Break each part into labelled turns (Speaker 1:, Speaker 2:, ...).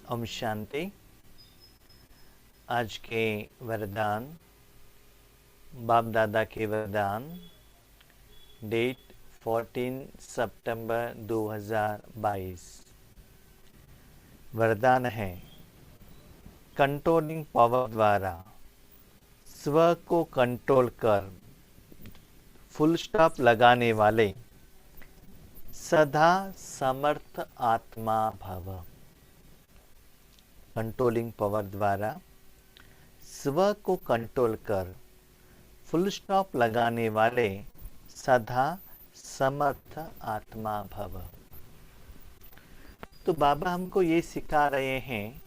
Speaker 1: ओम शांति। आज के वरदान बाप दादा के वरदान, डेट 14 सितंबर 2022। वरदान है, कंट्रोलिंग पावर द्वारा स्व को कंट्रोल कर फुल स्टॉप लगाने वाले सदा समर्थ आत्मा भव। कंट्रोलिंग पावर द्वारा स्व को कंट्रोल कर फुल स्टॉप लगाने वाले सदा समर्थ आत्मा भव। तो बाबा हमको ये सिखा रहे हैं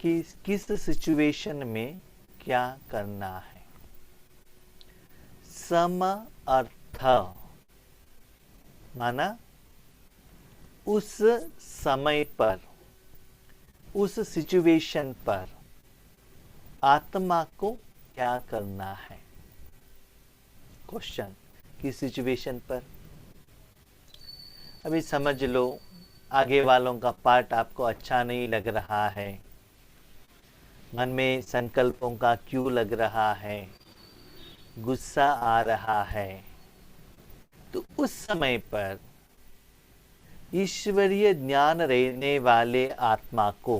Speaker 1: कि किस सिचुएशन में क्या करना है। सम अर्थ माना उस समय पर, उस सिचुएशन पर आत्मा को क्या करना है। क्वेश्चन, किस सिचुएशन पर। अभी समझ लो, आगे वालों का पार्ट आपको अच्छा नहीं लग रहा है, मन में संकल्पों का क्यों लग रहा है, गुस्सा आ रहा है, तो उस समय पर ईश्वरीय ज्ञान रहने वाले आत्मा को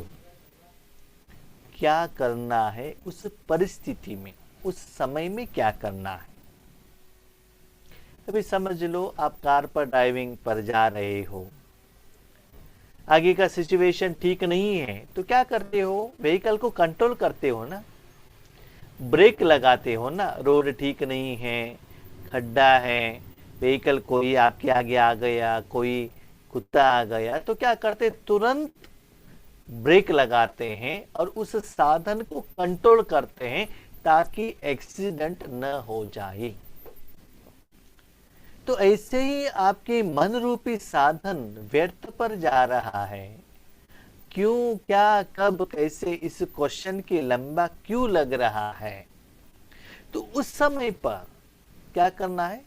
Speaker 1: क्या करना है। उस परिस्थिति में, उस समय में क्या करना है। अभी समझ लो, आप कार पर ड्राइविंग पर जा रहे हो, आगे का सिचुएशन ठीक नहीं है, तो क्या करते हो, व्हीकल को कंट्रोल करते हो ना, ब्रेक लगाते हो ना। रोड ठीक नहीं है, खड्डा है, व्हीकल कोई आपके आगे आ गया, कोई कुत्ता आ गया, तो क्या करते, तुरंत ब्रेक लगाते हैं और उस साधन को कंट्रोल करते हैं ताकि एक्सीडेंट न हो जाए। तो ऐसे ही आपके मन रूपी साधन व्यर्थ पर जा रहा है। क्यों, क्या, कब, कैसे, इस क्वेश्चन के लंबा क्यों लग रहा है। तो उस समय पर क्या करना है,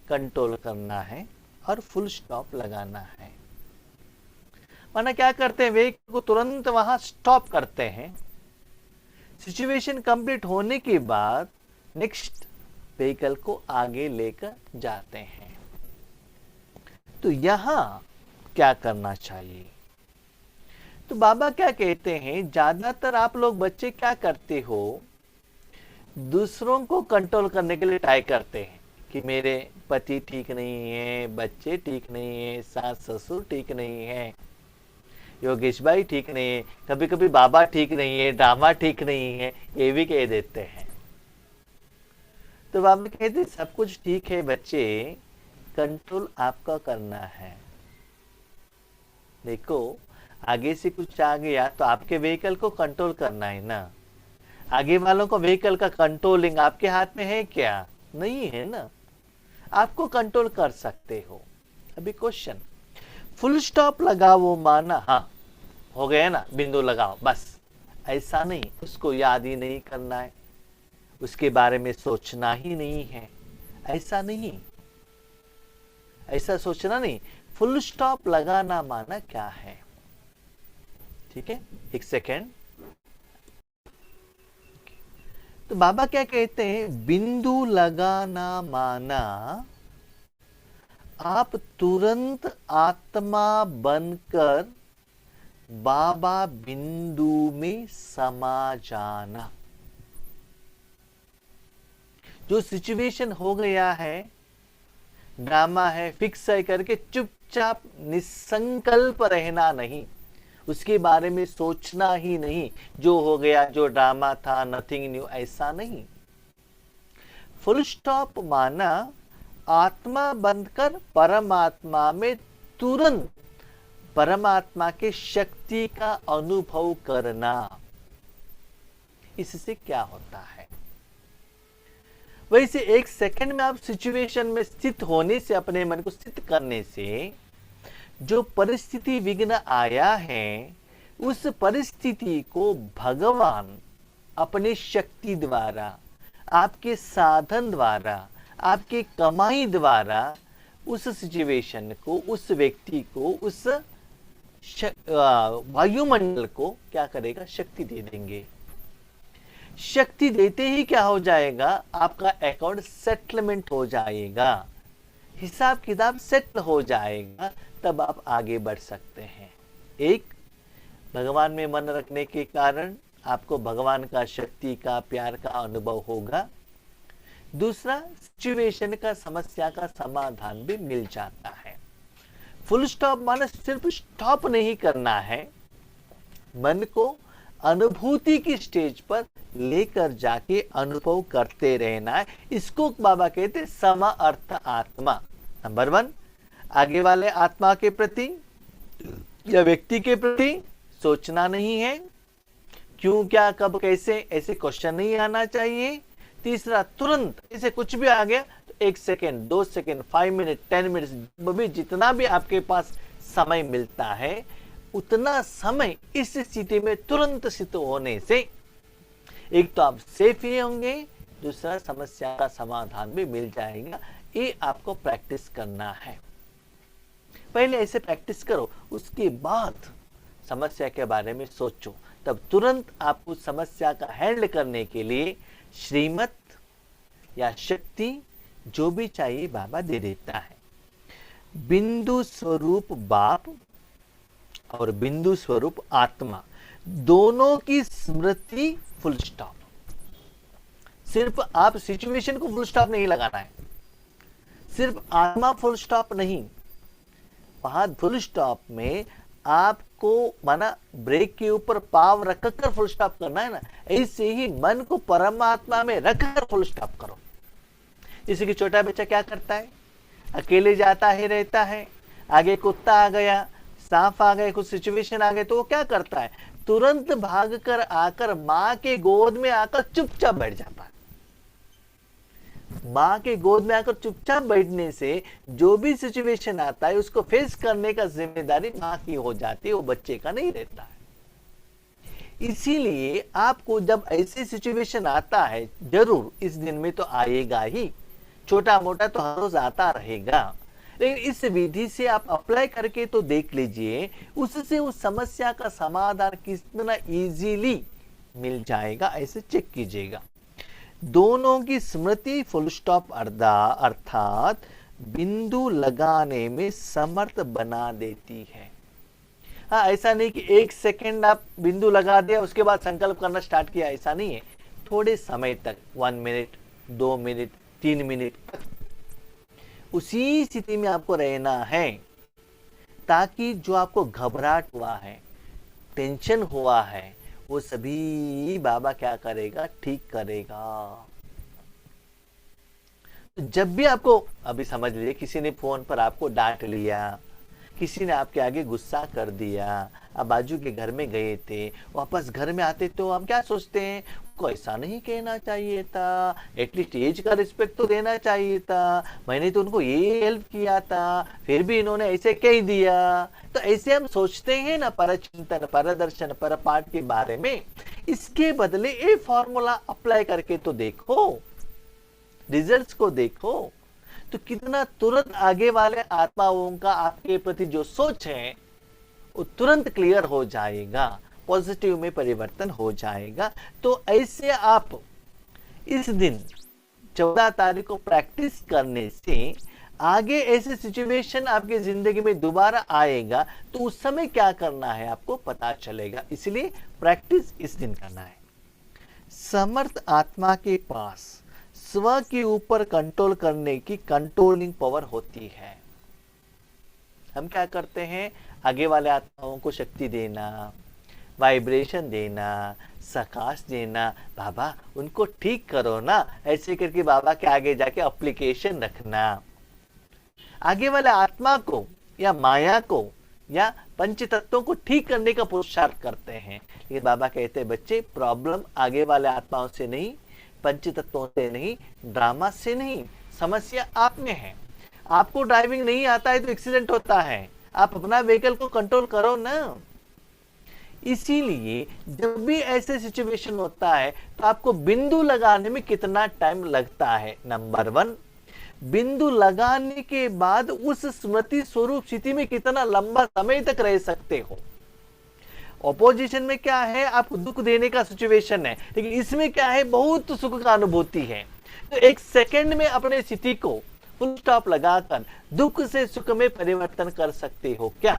Speaker 1: कंट्रोल करना है और फुल स्टॉप लगाना है। माना क्या करते हैं, व्हीकल को तुरंत वहां स्टॉप करते हैं। सिचुएशन कंप्लीट होने के बाद नेक्स्ट व्हीकल को आगे लेकर जाते हैं। तो यहां क्या करना चाहिए। तो बाबा क्या कहते हैं, ज्यादातर आप लोग बच्चे क्या करते हो, दूसरों को कंट्रोल करने के लिए ट्राई करते हैं कि मेरे पति ठीक नहीं है, बच्चे ठीक नहीं है, सास ससुर ठीक नहीं है, योगेश भाई ठीक नहीं है, कभी कभी बाबा ठीक नहीं है, ड्रामा ठीक नहीं है, ये भी कह देते हैं। तो बाबा कहते सब कुछ ठीक है बच्चे, कंट्रोल आपका करना है। देखो, आगे से कुछ आ गया तो आपके व्हीकल को कंट्रोल करना है ना। आगे वालों को व्हीकल का कंट्रोलिंग आपके हाथ में है क्या, नहीं है ना। आपको कंट्रोल कर सकते हो। अभी क्वेश्चन, फुल स्टॉप लगाओ माना, हाँ हो गया ना, बिंदु लगाओ बस, ऐसा नहीं, उसको याद ही नहीं करना है, उसके बारे में सोचना ही नहीं है, ऐसा नहीं, ऐसा सोचना नहीं। फुल स्टॉप लगाना माना क्या है। ठीक है, एक सेकेंड। तो बाबा क्या कहते हैं, बिंदु लगाना माना आप तुरंत आत्मा बनकर बाबा बिंदु में समा जाना। जो सिचुएशन हो गया है, ड्रामा है, फिक्स है करके चुपचाप निसंकल्प रहना नहीं, उसके बारे में सोचना ही नहीं, जो हो गया, जो ड्रामा था, नथिंग न्यू, ऐसा नहीं। फुल स्टॉप माना आत्मा बनकर परमात्मा में तुरंत परमात्मा के शक्ति का अनुभव करना। इससे क्या होता है, वैसे एक सेकंड में आप सिचुएशन में स्थित होने से, अपने मन को स्थित करने से, जो परिस्थिति विघ्न आया है, उस परिस्थिति को भगवान अपने शक्ति द्वारा, आपके साधन द्वारा, आपके कमाई द्वारा उस सिचुएशन को, उस व्यक्ति को, उस वायुमंडल को क्या करेगा, शक्ति दे देंगे। शक्ति देते ही क्या हो जाएगा, आपका अकाउंट सेटलमेंट हो जाएगा, हिसाब किताब सेटल हो जाएगा, तब आप आगे बढ़ सकते हैं। एक, भगवान में मन रखने के कारण आपको भगवान का, शक्ति का, प्यार का अनुभव होगा। दूसरा, सिचुएशन का, समस्या का समाधान भी मिल जाता है। फुल स्टॉप माने सिर्फ स्टॉप नहीं करना है, मन को अनुभूति की स्टेज पर लेकर जाके अनुभव करते रहना है। इसको बाबा कहते सम अर्थ आत्मा। नंबर 1, आगे वाले आत्मा के प्रति या व्यक्ति के प्रति सोचना नहीं है, क्यों, क्या, कब, कैसे, ऐसे क्वेश्चन नहीं आना चाहिए। तीसरा, तुरंत ऐसे कुछ भी आ गया तो 1 सेकेंड, 2 सेकेंड, 5 मिनट, 10 मिनट, भी जितना भी आपके पास समय मिलता है उतना समय इस स्थिति में तुरंत स्थित होने से एक तो आप सेफ ही होंगे, दूसरा समस्या का समाधान भी मिल जाएगा। ये आपको प्रैक्टिस करना है। पहले ऐसे प्रैक्टिस करो, उसके बाद समस्या के बारे में सोचो, तब तुरंत आप उस समस्या का हैंडल करने के लिए श्रीमत या शक्ति जो भी चाहिए बाबा दे देता है। बिंदु स्वरूप बाप और बिंदु स्वरूप आत्मा, दोनों की स्मृति फुल स्टॉप। सिर्फ आप सिचुएशन को फुल स्टॉप नहीं लगाना है, सिर्फ आत्मा फुल स्टॉप नहीं, वहां फुल स्टॉप में आपको माना ब्रेक के ऊपर पाव रखकर फुल स्टॉप करना है ना, ऐसे ही मन को परमात्मा में रखकर फुल स्टॉप करो। जैसे कि छोटा बच्चा क्या करता है, अकेले जाता ही रहता है, आगे कुत्ता आ गया, सांप आ गए, कुछ सिचुएशन आ गए, तो वो क्या करता है, तुरंत भागकर आकर माँ के गोद में आकर चुपचाप बैठ जाता है। माँ के गोद में आकर चुपचाप बैठने से जो भी सिचुएशन आता है उसको फेस करने का जिम्मेदारी माँ की हो जाती है, वो बच्चे का नहीं रहता है। इसीलिए आपको जब ऐसी सिचुएशन आता है, जरूर इस दिन में तो आएगा ही, छोटा मोटा तो हर रोज आता रहेगा, लेकिन इस विधि से आप अप्लाई करके तो देख लीजिए, उससे उस समस्या का समाधान कितना इजीली मिल जाएगा, ऐसे चेक कीजिएगा। दोनों की स्मृति फुल स्टॉप अर्थात बिंदु लगाने में समर्थ बना देती है। हाँ, ऐसा नहीं कि 1 सेकेंड आप बिंदु लगा दिया उसके बाद संकल्प करना स्टार्ट किया, ऐसा नहीं है। थोड़े समय तक 1 मिनट, 2 मिनट, 3 मिनट तक उसी स्थिति में आपको रहना है, ताकि जो आपको घबराहट हुआ है, टेंशन हुआ है, वो सभी बाबा क्या करेगा, ठीक करेगा। तो जब भी आपको, अभी समझ लीजिए किसी ने फोन पर आपको डांट लिया, किसी ने आपके आगे गुस्सा कर दिया, आप बाजू के घर में गए थे, वापस घर में आते तो हम क्या सोचते हैं, को ऐसा नहीं कहना चाहिए था, एटलीस्ट एज का रिस्पेक्ट तो देना चाहिए था, मैंने तो उनको ये हेल्प किया था, फिर भी इन्होंने ऐसे कह दिया। तो ऐसे हम सोचते हैं ना, पर चिंतन, पर दर्शन, पर पाठ के बारे में। इसके बदले ये फॉर्मूला अप्लाई करके तो देखो, रिजल्ट्स को देखो, तो कितना तुरंत आगे वाले आत्माओं का आपके प्रति जो सोच है वो तुरंत क्लियर हो जाएगा, पॉजिटिव में परिवर्तन हो जाएगा। तो ऐसे आप इस दिन 14 तारीख को प्रैक्टिस करने से आगे ऐसे सिचुएशन आपकी जिंदगी में दोबारा आएगा तो उस समय क्या करना है आपको पता चलेगा। इसलिए प्रैक्टिस इस दिन करना है। समर्थ आत्मा के पास स्व के ऊपर कंट्रोल करने की कंट्रोलिंग पावर होती है। हम क्या करते हैं, आगे वाले आत्माओं को शक्ति देना, वाइब्रेशन देना, सकाश देना, बाबा उनको ठीक करो ना, ऐसे करके बाबा के आगे जाके एप्लीकेशन रखना। आगे वाले आत्मा को या माया को या पंच तत्वों को ठीक करने का पुरुषार्थ करते हैं, लेकिन बाबा कहते हैं बच्चे प्रॉब्लम आगे वाले आत्माओं से नहीं, पंच तत्वों से नहीं, ड्रामा से नहीं, समस्या आप में है। आपको ड्राइविंग नहीं आता है तो एक्सीडेंट होता है, आप अपना व्हीकल को कंट्रोल करो ना। इसीलिए जब भी ऐसे सिचुएशन होता है तो आपको बिंदु लगाने में कितना टाइम लगता है, नंबर 1 बिंदु लगाने के बाद उस स्मृति स्वरूप स्थिति में कितना लंबा समय तक रह सकते हो। ऑपोजिशन में क्या है, आपको दुख देने का सिचुएशन है, लेकिन इसमें क्या है, बहुत सुख का अनुभूति है। तो एक सेकंड में अपने स्थिति को फुल स्टॉप लगाकर दुख से सुख में परिवर्तन कर सकते हो क्या,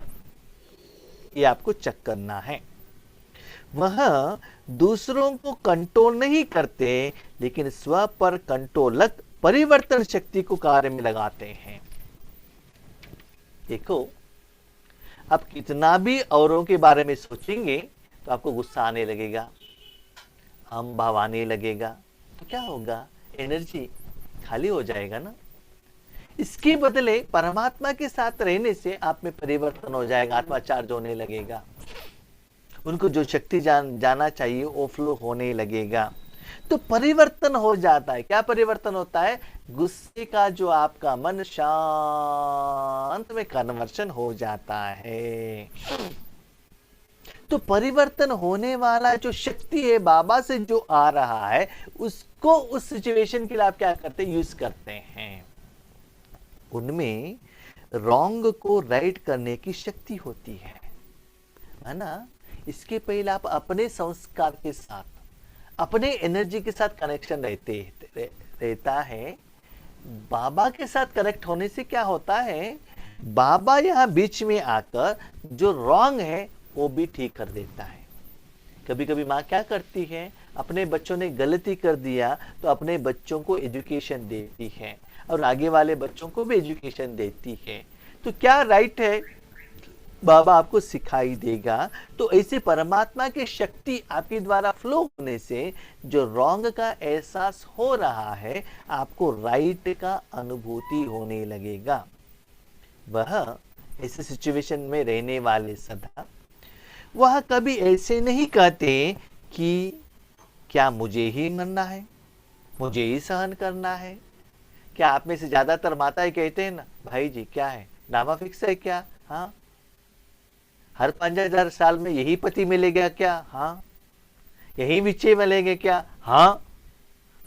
Speaker 1: ये आपको चेक करना है। वह दूसरों को कंट्रोल नहीं करते, लेकिन स्व पर कंट्रोलक परिवर्तन शक्ति को कार्य में लगाते हैं। देखो, आप कितना भी औरों के बारे में सोचेंगे तो आपको गुस्सा आने लगेगा, हम भाव आने लगेगा, तो क्या होगा, एनर्जी खाली हो जाएगा ना। इसके बदले परमात्मा के साथ रहने से आप में परिवर्तन हो जाएगा, आत्मा चार्ज होने लगेगा, उनको जो शक्ति जाना चाहिए वो फ्लो होने लगेगा, तो परिवर्तन हो जाता है। क्या परिवर्तन होता है, गुस्से का जो आपका मन शांत में कन्वर्शन हो जाता है। तो परिवर्तन होने वाला जो शक्ति है बाबा से जो आ रहा है, उसको उस सिचुएशन के लिए आप क्या करते हैं, यूज करते हैं। उनमें रॉन्ग को राइट करने की शक्ति होती है ना। इसके पहले आप अपने संस्कार के साथ, अपने एनर्जी के साथ कनेक्शन रहता है। बाबा के साथ कनेक्ट होने से क्या होता है, बाबा यहाँ बीच में आकर जो रॉन्ग है वो भी ठीक कर देता है। कभी कभी माँ क्या करती है, अपने बच्चों ने गलती कर दिया तो अपने बच्चों को एजुकेशन देती है और आगे वाले बच्चों को भी एजुकेशन देती है। तो क्या राइट है, बाबा आपको सिखाई देगा। तो ऐसे परमात्मा की शक्ति आपके द्वारा फ्लो होने से जो रॉन्ग का एहसास हो रहा है, आपको राइट का अनुभूति होने लगेगा। वह ऐसे सिचुएशन में रहने वाले सदा वह कभी ऐसे नहीं कहते कि क्या मुझे ही मरना है, मुझे ही सहन करना है। क्या आप में से ज्यादातर माताएं कहते हैं ना, भाई जी क्या है, नामा फिक्स है क्या, हाँ हर 5000 साल में यही पति मिलेगा क्या, हाँ यही विषय मिलेंगे क्या, हाँ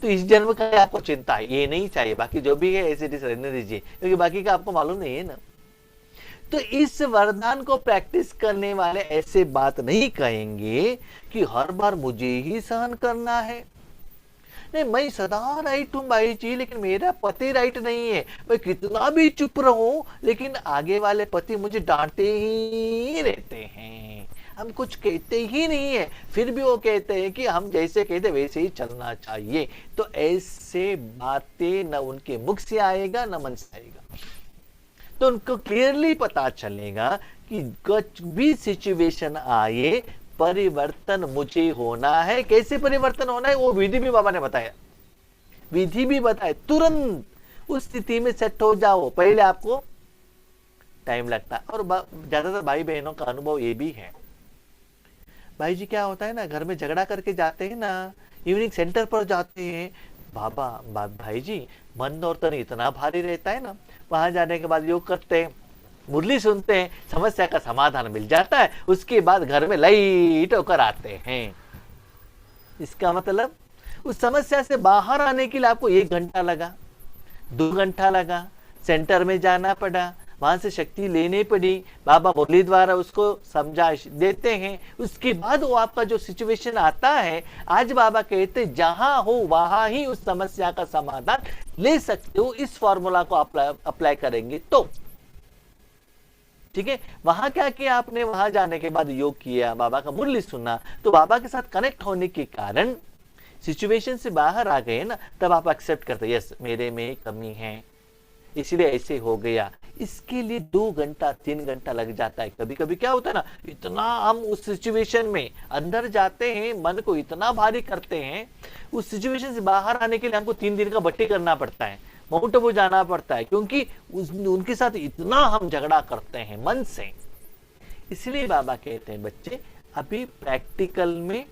Speaker 1: तो इस जन्म का आपको चिंता है, ये नहीं चाहिए, बाकी जो भी है ऐसे रहने दीजिए, क्योंकि बाकी का आपको मालूम नहीं है ना। तो इस वरदान को प्रैक्टिस करने वाले ऐसे बात नहीं कहेंगे कि हर बार मुझे ही सहन करना है। नहीं, मैं सदा राइट हूं भाई जी, लेकिन मेरा पति राइट नहीं है। मैं कितना भी चुप रहूं, लेकिन आगे वाले पति मुझे डांटते ही रहते हैं, हम कुछ कहते ही नहीं है, फिर भी वो कहते हैं कि हम जैसे कहते वैसे ही चलना चाहिए। तो ऐसे बातें न उनके मुख से आएगा न मन से आएगा। तो उनको क्लियरली पता चलेगा कि कुछ भी सिचुएशन आए, परिवर्तन मुझे होना है। कैसे परिवर्तन होना है वो विधि भी बाबा ने बताया, विधि भी बताया। तुरंत उस स्थिति में सेट हो जाओ, पहले आपको टाइम लगता है। और ज्यादातर भाई बहनों का अनुभव ये भी है, भाई जी क्या होता है ना, घर में झगड़ा करके जाते हैं ना, इवनिंग सेंटर पर जाते हैं, बाबा भाई जी मन और तन इतना भारी रहता है ना, वहां जाने के बाद योग करते हैं, मुरली सुनते हैं, समस्या का समाधान मिल जाता है, उसके बाद घर में लाइट होकर आते हैं। इसका मतलब उस समस्या से बाहर आने के लिए आपको 1 घंटा लगा, 2 घंटा लगा, सेंटर में जाना पड़ा, वहां से शक्ति लेनी पड़ी, बाबा मुरली द्वारा उसको समझा देते हैं। उसके बाद वो आपका जो सिचुएशन आता है, आज बाबा कहते जहां हो वहां ही उस समस्या का समाधान ले सकते हो। इस फॉर्मूला को अप्लाई करेंगे तो ठीक है। वहां क्या किया आपने, वहां जाने के बाद योग किया, बाबा का मुरली सुना, तो बाबा के साथ कनेक्ट होने के कारण सिचुएशन से बाहर आ गए ना, तब आप एक्सेप्ट करते, यस मेरे में कमी है, इसलिए ऐसे हो गया। इसके लिए 2 घंटा 3 घंटा लग जाता है। कभी कभी क्या होता है ना, इतना हम उस सिचुएशन में अंदर जाते हैं, मन को इतना भारी करते हैं, उस सिचुएशन से बाहर आने के लिए हमको 3 दिन का भट्टी करना पड़ता है, माउंट आबू जाना पड़ता है, क्योंकि उनके साथ इतना हम झगड़ा करते हैं मन से। इसलिए बाबा कहते हैं बच्चे अभी प्रैक्टिकल में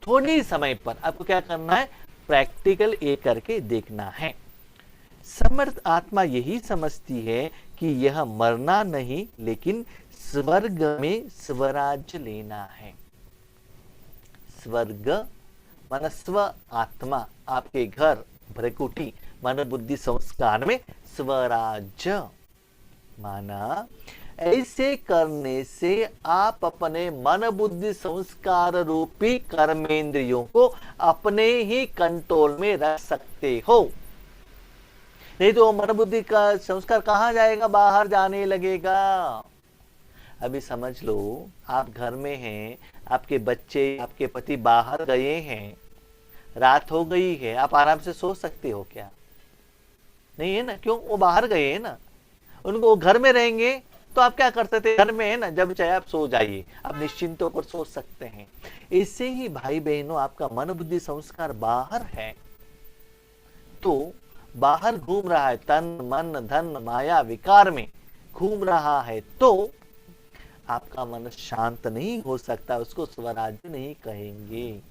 Speaker 1: थोड़ी समय पर आपको क्या करना है, प्रैक्टिकल ये करके देखना है। समर्थ आत्मा यही समझती है कि यह मरना नहीं, लेकिन स्वर्ग में स्वराज्य लेना है। स्वर्ग मन स्व आत्मा, आपके घर भ्रकुटी मन बुद्धि संस्कार में स्वराज्य। माना ऐसे करने से आप अपने मन बुद्धि संस्कार रूपी कर्मेंद्रियों को अपने ही कंट्रोल में रख सकते हो। नहीं तो मन बुद्धि का संस्कार कहाँ जाएगा, बाहर जाने लगेगा। अभी समझ लो, आप घर में हैं, आपके बच्चे, आपके पति बाहर गए हैं, रात हो गई है, आप आराम से सो सकते हो क्या? नहीं है ना। क्यों? वो बाहर गए हैं ना। उनको घर में रहेंगे तो आप क्या करते थे, घर में है ना, जब चाहे आप सो जाइए, आप निश्चिंत होकर सो सकते हैं। इससे ही भाई बहनों, आपका मन बुद्धि संस्कार बाहर है, तो बाहर घूम रहा है, तन मन धन माया विकार में घूम रहा है, तो आपका मन शांत नहीं हो सकता, उसको स्वराज्य नहीं कहेंगे।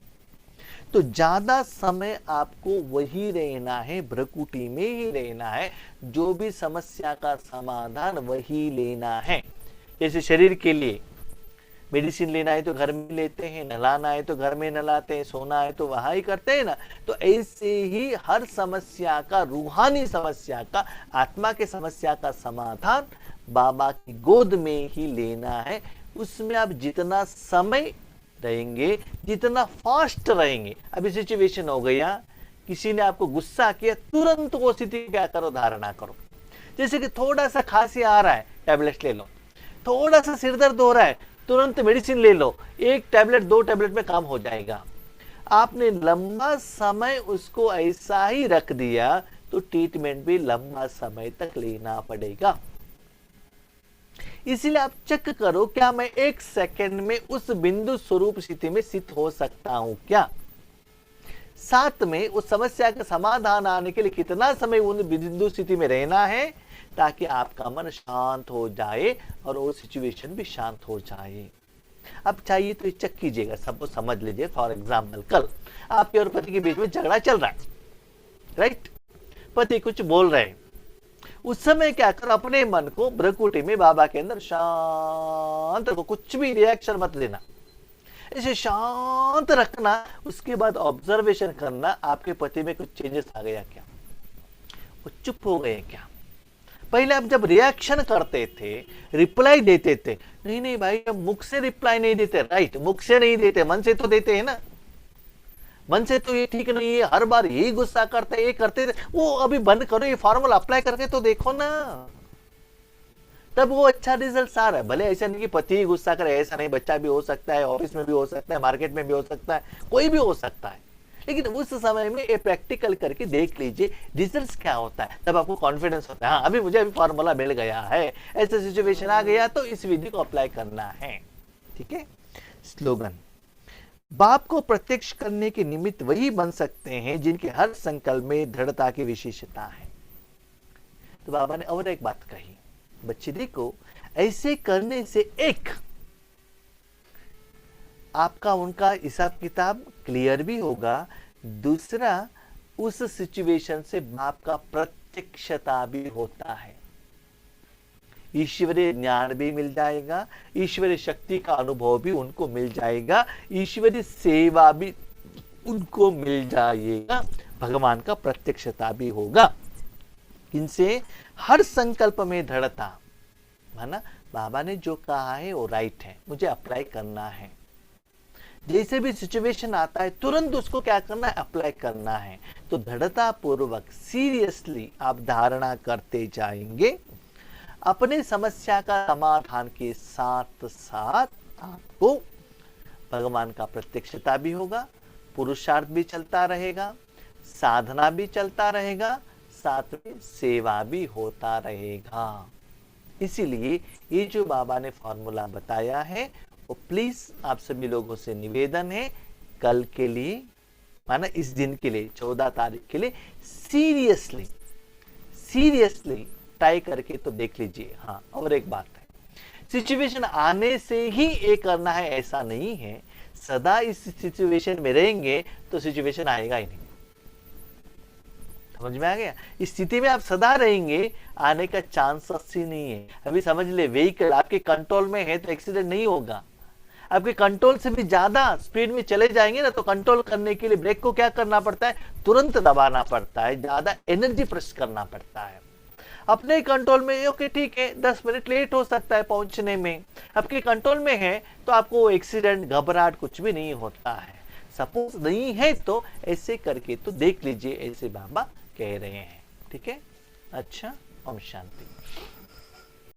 Speaker 1: तो ज्यादा समय आपको वही रहना है, भ्रकुटी में ही रहना है, जो भी समस्या का समाधान वही लेना है। जैसे शरीर के लिए मेडिसिन लेना है तो घर में लेते हैं, नहलाना है तो घर में नहलाते हैं, सोना है तो वहां ही करते हैं ना। तो ऐसे ही हर समस्या का, रूहानी समस्या का, आत्मा के समस्या का समाधान बाबा की गोद में ही लेना है। उसमें आप जितना समय रहेंगे, जितना फास्ट रहेंगे। अभी सिचुएशन हो गया, किसी ने आपको गुस्सा किया, तुरंत वो स्थिति क्या करो, धारणा करो। जैसे कि थोड़ा सा खांसी आ रहा है, टैबलेट ले लो। थोड़ा सा सिर दर्द हो रहा है, तुरंत मेडिसिन ले लो। 1 टैबलेट 2 टैबलेट में काम हो जाएगा। आपने लंबा समय उसको ऐसा ही रख दिया तो ट्रीटमेंट भी लंबा समय तक लेना पड़ेगा। इसलिए आप चेक करो, क्या मैं 1 सेकंड में उस बिंदु स्वरूप स्थिति में स्थित हो सकता हूं क्या? साथ में उस समस्या का समाधान आने के लिए कितना समय उन बिंदु स्थिति में रहना है, ताकि आपका मन शांत हो जाए और वो सिचुएशन भी शांत हो जाए। अब चाहिए तो चेक कीजिएगा, सबको समझ लीजिए। फॉर एग्जाम्पल, कल आपके और पति के बीच में झगड़ा चल रहा है, राइट? पति कुछ बोल रहे हैं, उस समय क्या करो, अपने मन को भ्रकुटी में बाबा के अंदर शांत रखो, कुछ भी रिएक्शन मत देना, इसे शांत रखना। उसके बाद ऑब्जर्वेशन करना, आपके पति में कुछ चेंजेस आ गया क्या, वो चुप हो गए क्या? पहले आप जब रिएक्शन करते थे, रिप्लाई देते थे, नहीं नहीं भाई, अब मुख से रिप्लाई नहीं देते, राइट? मुख से नहीं देते, मन से तो देते हैं ना। मन से तो ये ठीक नहीं है, हर बार यही गुस्सा करते, ये करते थे, वो अभी बंद करो, ये फॉर्मूला अप्लाई करके तो देखो ना, तब वो अच्छा रिजल्ट आ रहा है। भले ऐसा नहीं कि पति ही गुस्सा करे, ऐसा नहीं, बच्चा भी हो सकता है, ऑफिस में भी हो सकता है, मार्केट में भी हो सकता है, कोई भी हो सकता है। लेकिन उस समय में ये प्रैक्टिकल करके देख लीजिए रिजल्ट क्या होता है, तब आपको कॉन्फिडेंस होता है, हाँ अभी मुझे फॉर्मूला मिल गया है, ऐसा सिचुएशन आ गया तो इस विधि को अप्लाई करना है। ठीक है। स्लोगन, बाप को प्रत्यक्ष करने के निमित्त वही बन सकते हैं जिनके हर संकल्प में दृढ़ता की विशेषता है। तो बाबा ने और एक बात कही, बच्चे देखो, ऐसे करने से एक आपका उनका हिसाब किताब क्लियर भी होगा, दूसरा उस सिचुएशन से बाप का प्रत्यक्षता भी होता है, ईश्वरीय ज्ञान भी मिल जाएगा, ईश्वरीय शक्ति का अनुभव भी उनको मिल जाएगा, ईश्वरीय सेवा भी उनको मिल जाएगा, भगवान का प्रत्यक्षता भी होगा। इनसे हर संकल्प में दृढ़ता, माना बाबा ने जो कहा है वो राइट है, मुझे अप्लाई करना है। जैसे भी सिचुएशन आता है तुरंत उसको क्या करना है, अप्लाई करना है। तो दृढ़ता पूर्वक सीरियसली आप धारणा करते जाएंगे, अपने समस्या का समाधान के साथ साथ आपको भगवान का प्रत्यक्षता भी होगा, पुरुषार्थ भी चलता रहेगा, साधना भी चलता रहेगा, साथ में सेवा भी होता रहेगा। इसीलिए ये जो बाबा ने फॉर्मूला बताया है वो प्लीज आप सभी लोगों से निवेदन है, कल के लिए, माना इस दिन के लिए 14 तारीख के लिए सीरियसली ट्राई करके तो देख लीजिए। हाँ, और एक बात है, सिचुएशन आने से ही ये करना है ऐसा नहीं है, सदा इस सिचुएशन में रहेंगे तो सिचुएशन आएगा ही नहीं। समझ में आ गया? इस स्थिति में आप सदा रहेंगे, आने का चांसेस ही नहीं है। अभी समझ ले, व्हीकल आपके कंट्रोल में है तो एक्सीडेंट नहीं होगा। आपके कंट्रोल से भी ज्यादा स्पीड में चले जाएंगे ना, तो कंट्रोल करने के लिए ब्रेक को क्या करना पड़ता है, तुरंत दबाना पड़ता है, ज्यादा एनर्जी प्रेस करना पड़ता है। अपने कंट्रोल में ओके ठीक है, 10 मिनट लेट हो सकता है पहुंचने में, आपके कंट्रोल में है तो आपको एक्सीडेंट घबराहट कुछ भी नहीं होता है। सपोज नहीं है तो ऐसे करके तो देख लीजिए, ऐसे बाबा कह रहे हैं। ठीक है, अच्छा, ओम शांति।